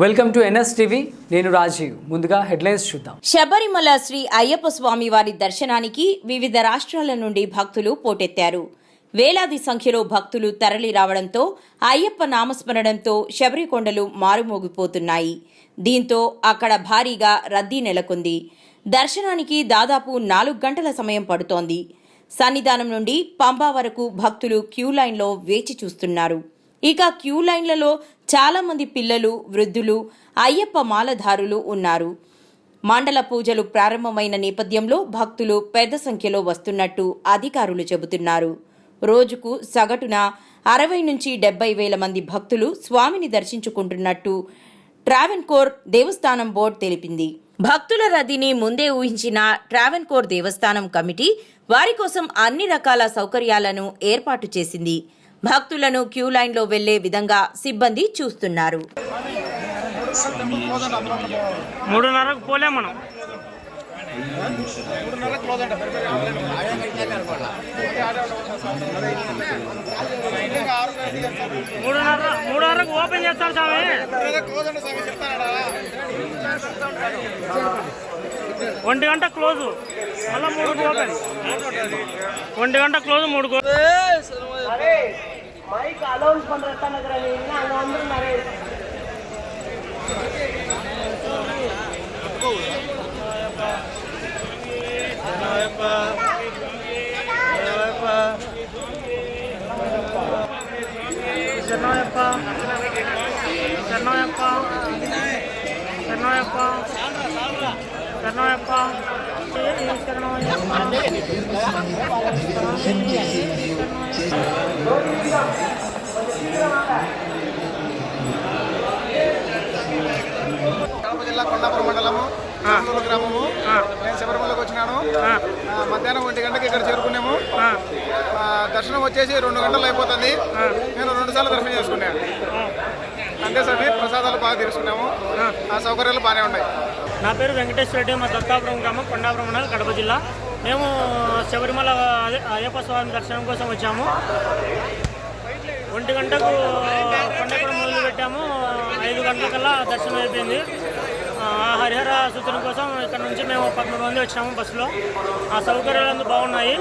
Welcome to NS TV. నేను రాజీవ్. ముందుగా headlines చూద్దాం. శబరిమల శ్రీ అయ్యప్ప స్వామి వారి దర్శనానికి వివిధ రాష్ట్రాల నుండి భక్తులు పోటెత్తారు. వేలాది సంఖ్యలో భక్తులు తరలి రావడంతో అయ్యప్ప నామస్మరణంతో శబరికొండలు మారుమోగిపోతున్నాయి. దీంతో అక్కడ భారీగా రద్దీ నెలకొంది. దర్శనానికి దాదాపు 4 గంటల సమయం పడుతోంది. సన్నిధానం నుండి పంబా వరకు భక్తులు క్యూ లైన్లో వేచి చూస్తున్నారు. ఇక క్యూ లైన్లలో చాలా మంది పిల్లలు, వృద్ధులు, అయ్యప్ప మాలధారులు ఉన్నారు. మండల పూజలు ప్రారంభమైన నేపథ్యంలో భక్తులు పెద్ద సంఖ్యలో వస్తున్నట్టు అధికారులు చెబుతున్నారు. రోజుకు సగటున 60 నుంచి 70 వేల మంది భక్తులు స్వామిని దర్శించుకుంటున్నట్టు ట్రావెన్కోర్ దేవస్థానం బోర్డు తెలిపింది. భక్తుల రద్దీని ముందే ఊహించిన ట్రావెన్కోర్ దేవస్థానం కమిటీ వారి కోసం అన్ని రకాల సౌకర్యాలను ఏర్పాటు చేసింది. భక్తులను క్యూ లైన్లో వెళ్లే విధంగా సిబ్బంది చూస్తున్నారు. 3:30కు పోలే మనం. 3:30కు ఓపెన్ చేస్తారు స్వామి. 1 గంట క్లోజ్, మళ్ళీ 3కు ఓపెన్. 1 గంట క్లోజ్, 3కు மைக் அலௌன்ஸ் பண்றதுதான் இருக்கிறாங்க. அங்க வந்து நிறைய కడప జిల్లా కొండాపురం మండలము గ్రామము. నేను శబరిమలకు వచ్చినాను. మధ్యాహ్నం 1 గంటకి ఇక్కడ చేరుకున్నాము. దర్శనం వచ్చేసి 2 గంటలు అయిపోతుంది. నేను 2 సార్లు దర్శనం చేసుకున్నాను. అంతే సార్, ప్రసాదాలు బాగా తీసుకున్నాము. ఆ సౌకర్యాలు బాగానే ఉన్నాయి. నా పేరు వెంకటేశ్వర రెడ్డి. మా దత్తాపురం గ్రామం, కొండాపురం మండలం, కడప జిల్లా. మేము శబరిమల అయ్యప్ప స్వామి దర్శనం కోసం వచ్చాము. 1 గంటకు కొండపురం మొదలు పెట్టాము. 5 గంటలకల్లా దర్శనం అయిపోయింది. హరిహర సూచన కోసం ఇక్కడ నుంచి మేము 13 మంది వచ్చాము బస్సులో. ఆ సౌకర్యాలు బాగున్నాయి.